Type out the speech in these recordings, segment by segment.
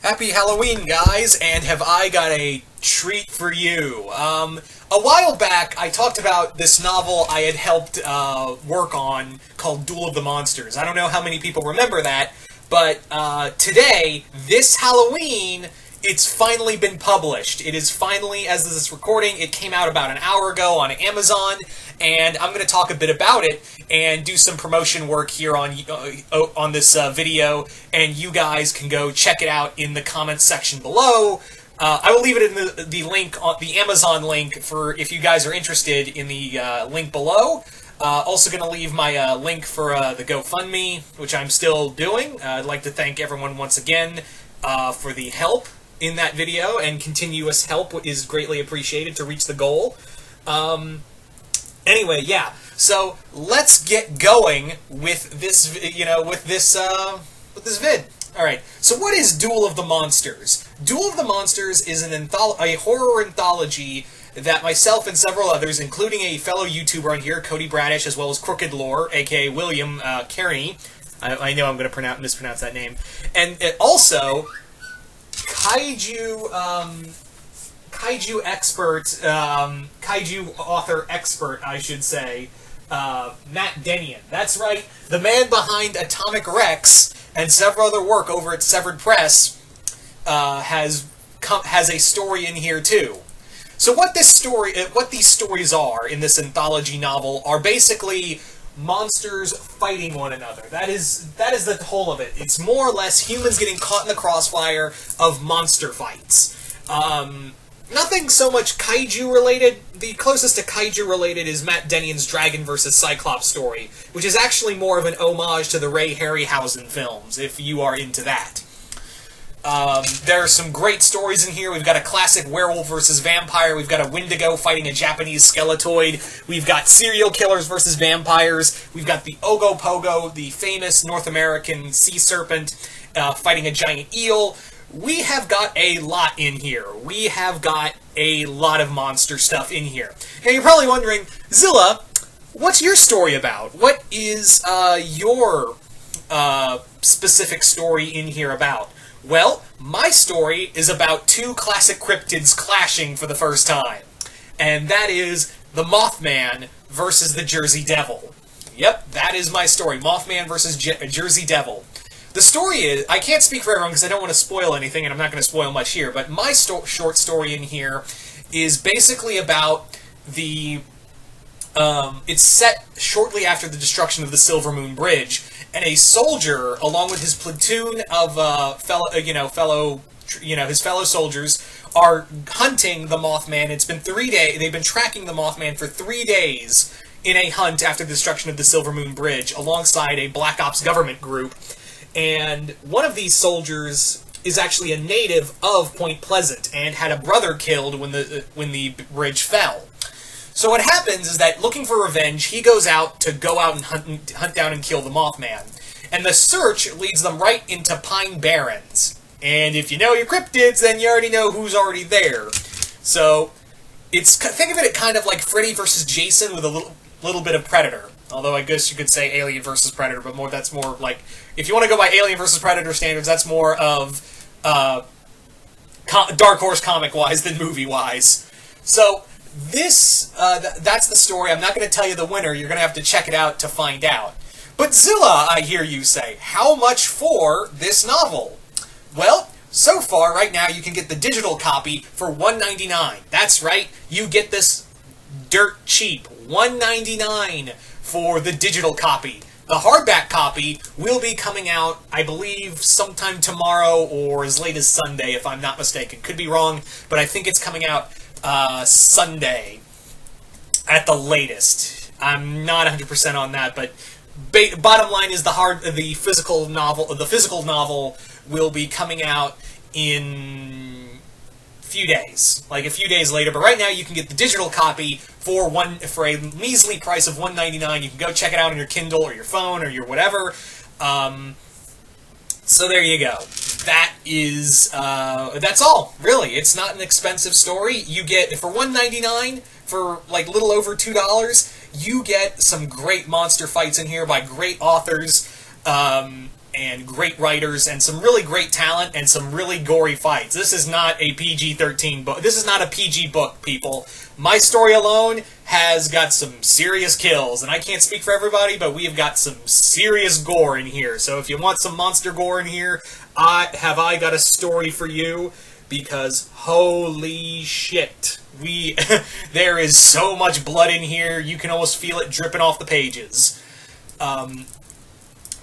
Happy Halloween, guys, and have I got a treat for you. A while back, I talked about this novel I had helped work on called Duel of the Monsters. I don't know how many people remember that, but today, this Halloween, it's finally been published. It is finally, as this is recording, it came out about an hour ago on Amazon, and I'm going to talk a bit about it and do some promotion work here on this video, and you guys can go check it out in the comments section below. I will leave it in the link, the Amazon link, for if you guys are interested in the link below. Also going to leave my link for the GoFundMe, which I'm still doing. I'd like to thank everyone once again for the help in that video, and continuous help is greatly appreciated to reach the goal. Anyway, yeah. So let's get going with this, with this vid. All right. So what is Duel of the Monsters? Duel of the Monsters is a horror anthology that myself and several others, including a fellow YouTuber on here, Cody Bradish, as well as Crooked Lore, aka William Kearney. I know I'm going to mispronounce that name, and also kaiju expert, kaiju author expert, I should say, Matt Denian. That's right, the man behind Atomic Rex and several other work over at Severed Press has a story in here too. So what these stories are in this anthology novel are basically monsters fighting one another. That is the whole of it. It's more or less humans getting caught in the crossfire of monster fights. Nothing so much kaiju related. The closest to kaiju related is Matt Denian's Dragon vs. Cyclops story, which is actually more of an homage to the Ray Harryhausen films, if you are into that. There are some great stories in here. We've got a classic werewolf versus vampire. We've got a Wendigo fighting a Japanese skeletoid. We've got serial killers versus vampires. We've got the Ogopogo, the famous North American sea serpent, fighting a giant eel. We have got a lot in here. We have got a lot of monster stuff in here. Now you're probably wondering, Zilla, what's your story about? What is your specific story in here about? Well, my story is about two classic cryptids clashing for the first time. And that is the Mothman versus the Jersey Devil. Yep, that is my story. Mothman versus Jersey Devil. The story is, I can't speak for everyone because I don't want to spoil anything, and I'm not going to spoil much here, but my short story in here is basically about it's set shortly after the destruction of the Silver Moon Bridge, and a soldier, along with his platoon of his fellow soldiers, are hunting the Mothman. It's been 3 days. They've been tracking the Mothman for 3 days in a hunt after the destruction of the Silver Moon Bridge, alongside a Black Ops government group. And one of these soldiers is actually a native of Point Pleasant and had a brother killed when the bridge fell. So what happens is that, looking for revenge, he goes out and hunt down and kill the Mothman. And the search leads them right into Pine Barrens. And if you know your cryptids, then you already know who's already there. So think of it kind of like Freddy versus Jason with a little bit of Predator. Although I guess you could say Alien versus Predator, but that's more like, if you want to go by Alien versus Predator standards, that's more of Dark Horse comic-wise than movie-wise. So that's the story. I'm not going to tell you the winner. You're going to have to check it out to find out. But Zilla, I hear you say, how much for this novel? Well, so far, right now, you can get the digital copy for $1.99. That's right, you get this dirt cheap, $1.99 for the digital copy. The hardback copy will be coming out, I believe, sometime tomorrow or as late as Sunday, if I'm not mistaken. Could be wrong, but I think it's coming out Sunday at the latest. I'm not 100% on that, but bottom line is the physical novel will be coming out in few days, like a few days later. But right now you can get the digital copy for a measly price of $1.99. You can go check it out on your Kindle or your phone or your whatever. So there you go. That is that's all, really. It's not an expensive story. You get, for $1.99, for like little over $2, you get some great monster fights in here by great authors. and great writers and some really great talent and some really gory fights. This is not a PG-13 book. This is not a PG book, people. My story alone has got some serious kills, and I can't speak for everybody, but we have got some serious gore in here. So if you want some monster gore in here, I got a story for you, because holy shit. There is so much blood in here, you can almost feel it dripping off the pages.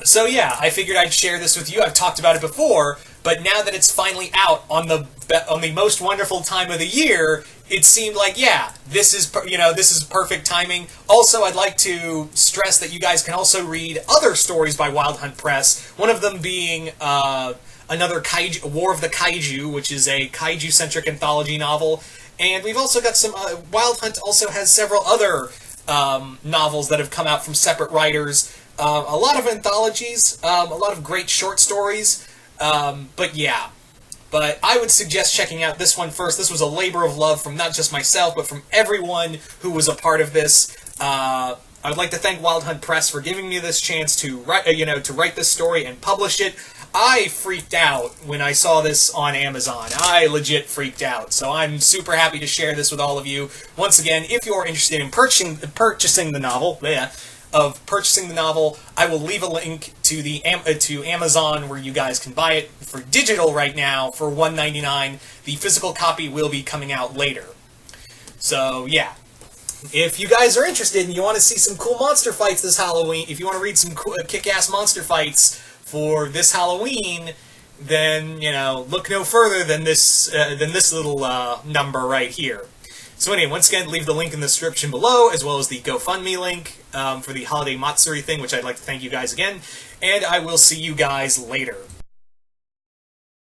So yeah, I figured I'd share this with you. I've talked about it before, but now that it's finally out on the most wonderful time of the year, it seemed like, yeah, this is perfect timing. Also, I'd like to stress that you guys can also read other stories by Wild Hunt Press. One of them being another War of the Kaiju, which is a kaiju-centric anthology novel. And we've also got some. Wild Hunt also has several other novels that have come out from separate writers. A lot of anthologies, a lot of great short stories, but yeah. But I would suggest checking out this one first. This was a labor of love from not just myself, but from everyone who was a part of this. I would like to thank Wild Hunt Press for giving me this chance to write, to write this story and publish it. I freaked out when I saw this on Amazon. I legit freaked out. So I'm super happy to share this with all of you. Once again, if you're interested in purchasing the novel, I will leave a link to to Amazon where you guys can buy it for digital right now for $1.99. The physical copy will be coming out later. So yeah, if you guys are interested and you want to see some cool monster fights this Halloween, if you want to read some cool, kick-ass monster fights for this Halloween, then look no further than this little number right here. So anyway, once again, leave the link in the description below, as well as the GoFundMe link for the Holiday Matsuri thing, which I'd like to thank you guys again, and I will see you guys later.